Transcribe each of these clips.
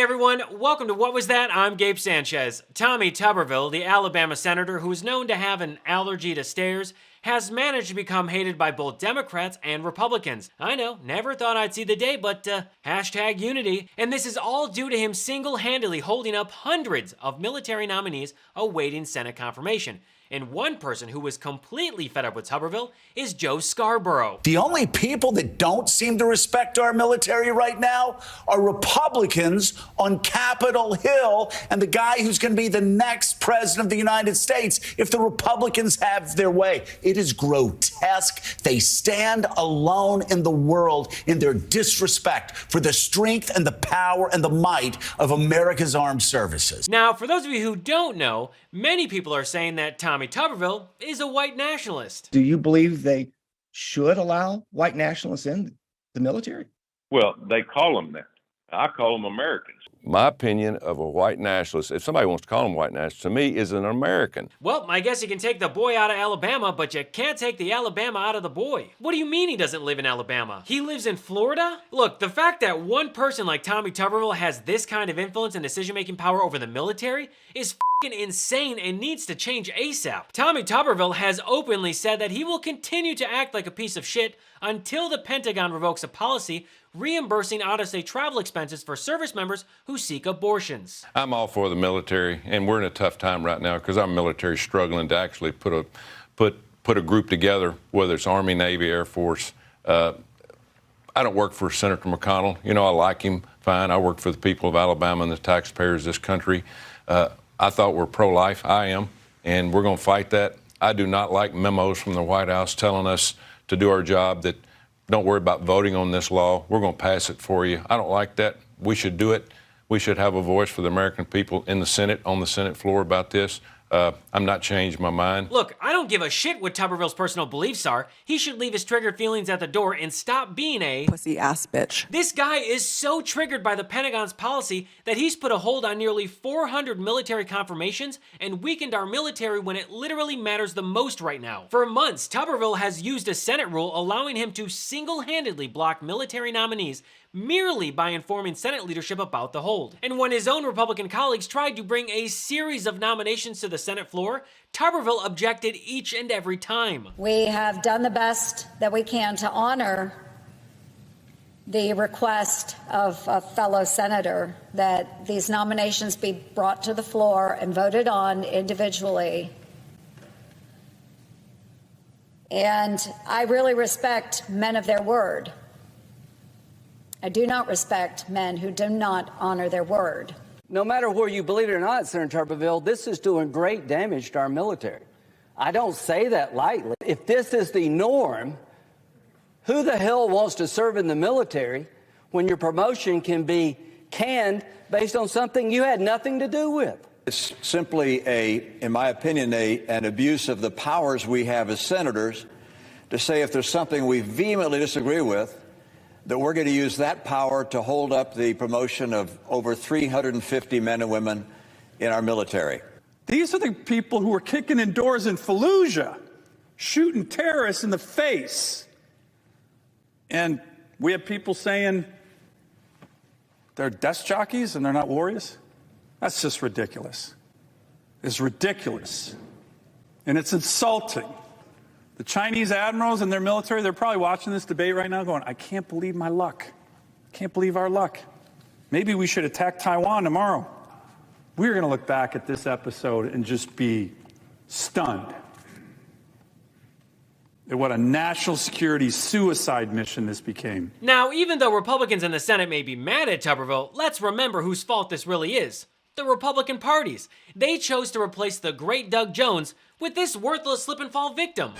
everyone, welcome to What Was That? I'm Gabe Sanchez. Tommy Tuberville, the Alabama senator who is known to have an allergy to stairs, has managed to become hated by both Democrats and Republicans. I know, never thought I'd see the day, but hashtag unity. And this is all due to him single-handedly holding up hundreds of military nominees awaiting Senate confirmation. And one person who was completely fed up with Tuberville is Joe Scarborough. The only people that don't seem to respect our military right now are Republicans on Capitol Hill and the guy who's going to be the next president of the United States if the Republicans have their way. It is grotesque. They stand alone in the world in their disrespect for the strength and the power and the might of America's armed services. Now, for those of you who don't know, many people are saying that Tommy Tuberville is a white nationalist. Do you believe they should allow white nationalists in the military? Well, they call them that. I call them Americans. My opinion of a white nationalist, if somebody wants to call him white nationalist, to me is an American. Well, I guess you can take the boy out of Alabama, but you can't take the Alabama out of the boy. What do you mean he doesn't live in Alabama? He lives in Florida? Look, the fact that one person like Tommy Tuberville has this kind of influence and decision-making power over the military is f***ing insane and needs to change ASAP. Tommy Tuberville has openly said that he will continue to act like a piece of shit until the Pentagon revokes a policy reimbursing out-of-state travel expenses for service members who seek abortions. I'm all for the military, and we're in a tough time right now because our military is struggling to actually put a group together, whether it's Army, Navy, Air Force. I don't work for Senator McConnell. You know, I like him fine. I work for the people of Alabama and the taxpayers of this country. I thought we're pro-life. I am, and we're going to fight that. I do not like memos from the White House telling us to do our job, that don't worry about voting on this law. We're going to pass it for you. I don't like that. We should do it. We should have a voice for the American people in the Senate, on the Senate floor about this. I'm not changing my mind. Look, I don't give a shit what Tuberville's personal beliefs are. He should leave his triggered feelings at the door and stop being a pussy ass bitch. This guy is so triggered by the Pentagon's policy that he's put a hold on nearly 400 military confirmations and weakened our military when it literally matters the most right now. For months, Tuberville has used a Senate rule allowing him to single-handedly block military nominees merely by informing Senate leadership about the hold. And when his own Republican colleagues tried to bring a series of nominations to the Senate floor, Tuberville objected each and every time. We have done the best that we can to honor the request of a fellow senator that these nominations be brought to the floor and voted on individually. And I really respect men of their word. I do not respect men who do not honor their word. No matter where you believe it or not, Senator Tuberville, this is doing great damage to our military. I don't say that lightly. If this is the norm, who the hell wants to serve in the military when your promotion can be canned based on something you had nothing to do with? It's simply in my opinion, an abuse of the powers we have as senators to say if there's something we vehemently disagree with, that we're going to use that power to hold up the promotion of over 350 men and women in our military. These are the people who are kicking in doors in Fallujah, shooting terrorists in the face. And we have people saying they're desk jockeys and they're not warriors. That's just ridiculous. It's ridiculous. And it's insulting. The Chinese admirals and their military, they're probably watching this debate right now going, I can't believe my luck. I can't believe our luck. Maybe we should attack Taiwan tomorrow. We're going to look back at this episode and just be stunned at what a national security suicide mission this became. Now, even though Republicans in the Senate may be mad at Tuberville, let's remember whose fault this really is. The Republican parties. They chose to replace the great Doug Jones with this worthless slip and fall victim.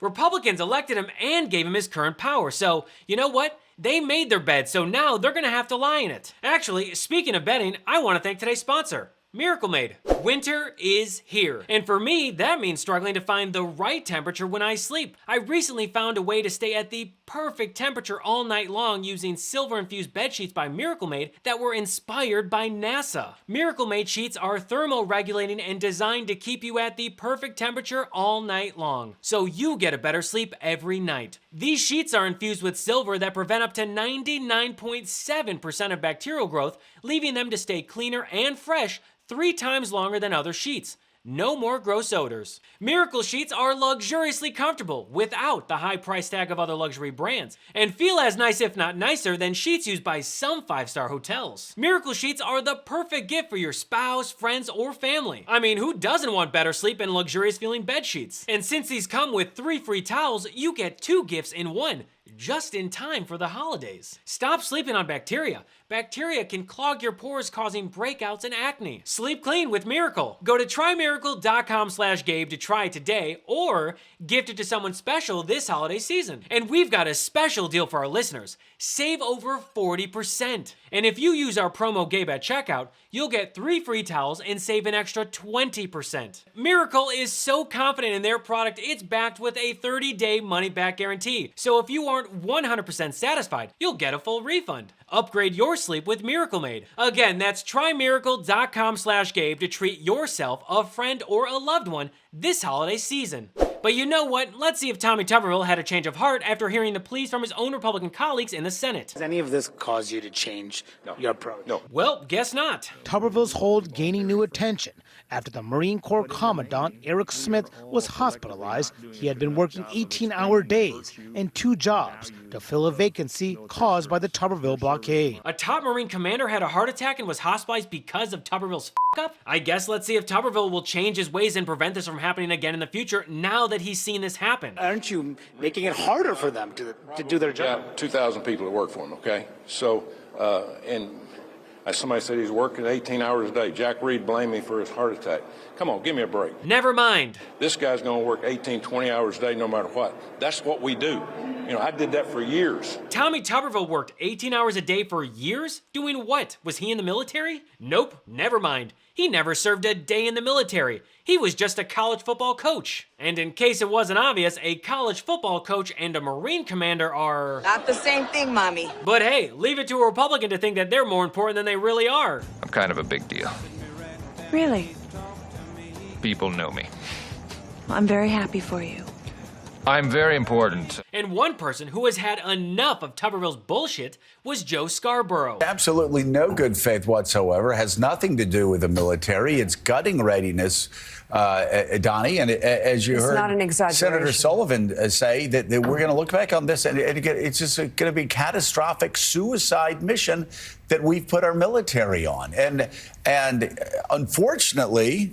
Republicans elected him and gave him his current power, so you know what? They made their bed, so now they're gonna have to lie in it. Actually, speaking of bedding, I want to thank today's sponsor, Miracle Made. Winter is here. And for me, that means struggling to find the right temperature when I sleep. I recently found a way to stay at the perfect temperature all night long using silver-infused bed sheets by Miracle Made that were inspired by NASA. Miracle Made sheets are thermoregulating and designed to keep you at the perfect temperature all night long, so you get a better sleep every night. These sheets are infused with silver that prevent up to 99.7% of bacterial growth, leaving them to stay cleaner and fresh 3 times longer than other sheets. No more gross odors. Miracle sheets are luxuriously comfortable without the high price tag of other luxury brands, and feel as nice if not nicer than sheets used by some 5-star hotels. Miracle sheets are the perfect gift for your spouse, friends, or family. I mean, who doesn't want better sleep and luxurious feeling bed sheets? And since these come with 3 free towels, you get 2 gifts in one, just in time for the holidays. Stop sleeping on bacteria. Bacteria can clog your pores, causing breakouts and acne. Sleep clean with Miracle. Go to trymiracle.com/Gabe to try it today, or gift it to someone special this holiday season. And we've got a special deal for our listeners. Save over 40%. And if you use our promo Gabe at checkout, you'll get 3 free towels and save an extra 20%. Miracle is so confident in their product, it's backed with a 30-day money-back guarantee. So if you aren't 100% satisfied, you'll get a full refund. Upgrade your sleep with Miracle Made. Again, that's trymiracle.com/Gabe to treat yourself, a friend, or a loved one this holiday season. But you know what? Let's see if Tommy Tuberville had a change of heart after hearing the pleas from his own Republican colleagues in the Senate. Does any of this cause you to change your approach? No. Well, guess not. Tuberville's hold gaining new attention after the Marine Corps Commandant Eric Smith was hospitalized. He had been working 18-hour days and 2 jobs to fill a vacancy caused by the Tuberville blockade. A top Marine commander had a heart attack and was hospitalized because of Tuberville's f*** up? I guess let's see if Tuberville will change his ways and prevent this from happening again in the future now that he's seen this happen. Aren't you making it harder for them to do their job? Yeah, 2,000 people that work for him, okay? So, and as somebody said, he's working 18 hours a day. Jack Reed blamed me for his heart attack. Come on, give me a break. Never mind. This guy's going to work 18, 20 hours a day no matter what. That's what we do. You know, I did that for years. Tommy Tuberville worked 18 hours a day for years? Doing what? Was he in the military? Nope, never mind. He never served a day in the military. He was just a college football coach. And in case it wasn't obvious, a college football coach and a Marine commander are... not the same thing, Mommy. But hey, leave it to a Republican to think that they're more important than they really are. I'm kind of a big deal. Really? People know me. I'm very happy for you. I'm very important. And one person who has had enough of Tuberville's bullshit was Joe Scarborough. Absolutely no good faith whatsoever. Has nothing to do with the military. It's gutting readiness, Donnie. And as you heard not an exaggeration. Senator Sullivan say, that we're going to look back on this and it's just going to be a catastrophic suicide mission that we've put our military on. And unfortunately,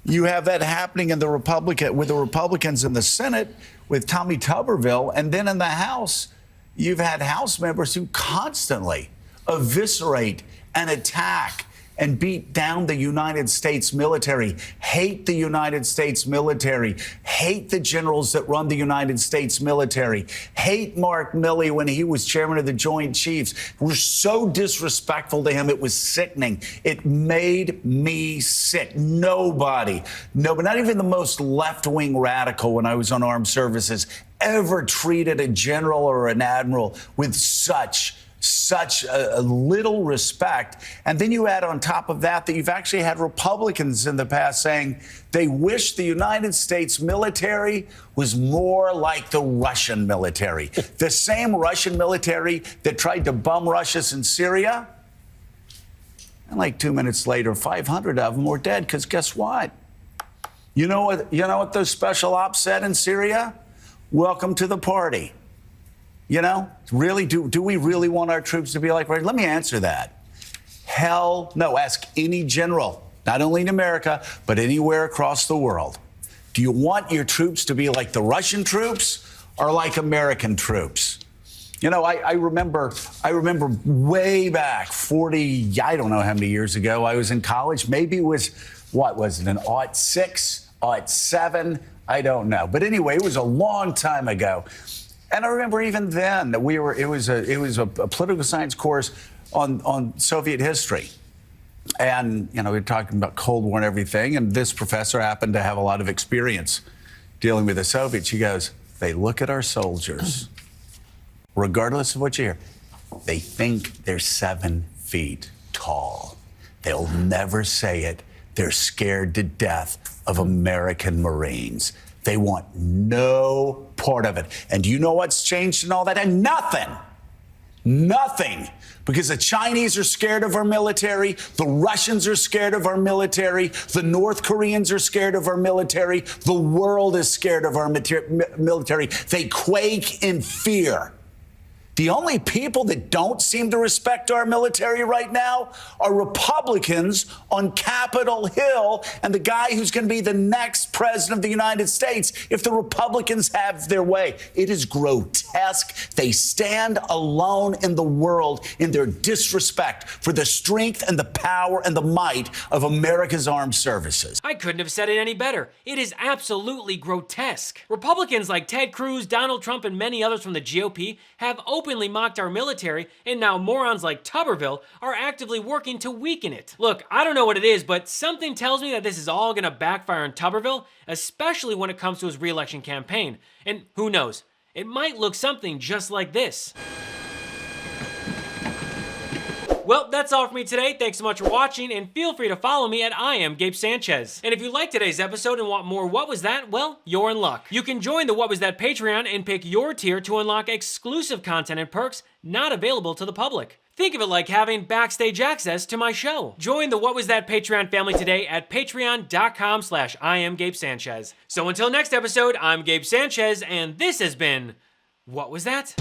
you have that happening with the Republicans in the Senate with Tommy Tuberville, and then in the House, you've had House members who constantly eviscerate and attack and beat down the United States military, hate the United States military, hate the generals that run the United States military, hate Mark Milley when he was chairman of the Joint Chiefs. We're so disrespectful to him, it was sickening. It made me sick. Nobody, not even the most left-wing radical when I was on armed services, ever treated a general or an admiral with such a little respect. And then you add on top of that you've actually had Republicans in the past saying they wish the United States military was more like the Russian military. The same Russian military that tried to bum rush us in Syria. And like 2 minutes later, 500 of them were dead, because guess what? You know what those special ops said in Syria? Welcome to the party. You know, really, do we really want our troops to be like, right? Let me answer that. Hell no. Ask any general, not only in America, but anywhere across the world. Do you want your troops to be like the Russian troops or like American troops? You know, I remember way back 40, I don't know how many years ago, I was in college. Maybe it was, what was it, an '06, '07? I don't know. But anyway, it was a long time ago. And I remember even then that it was a political science course on Soviet history. And, you know, we were talking about Cold War and everything, and this professor happened to have a lot of experience dealing with the Soviets. He goes, they look at our soldiers, regardless of what you hear, they think they're 7 feet tall. They'll never say it. They're scared to death of American Marines. They want no part of it. And you know what's changed in all that? And nothing. Nothing. Because the Chinese are scared of our military, the Russians are scared of our military, the North Koreans are scared of our military, the world is scared of our military. They quake in fear. The only people that don't seem to respect our military right now are Republicans on Capitol Hill and the guy who's going to be the next president of the United States if the Republicans have their way. It is grotesque. They stand alone in the world in their disrespect for the strength and the power and the might of America's armed services. I couldn't have said it any better. It is absolutely grotesque. Republicans like Ted Cruz, Donald Trump, and many others from the GOP have openly mocked our military, and now morons like Tuberville are actively working to weaken it. Look, I don't know what it is, but something tells me that this is all gonna backfire on Tuberville, especially when it comes to his re-election campaign. And who knows, it might look something just like this. Well, that's all for me today. Thanks so much for watching, and feel free to follow me at I am Gabe Sanchez. And if you liked today's episode and want more What Was That, well, you're in luck. You can join the What Was That Patreon and pick your tier to unlock exclusive content and perks not available to the public. Think of it like having backstage access to my show. Join the What Was That Patreon family today at patreon.com/IamGabeSanchez. So until next episode, I'm Gabe Sanchez, and this has been What Was That?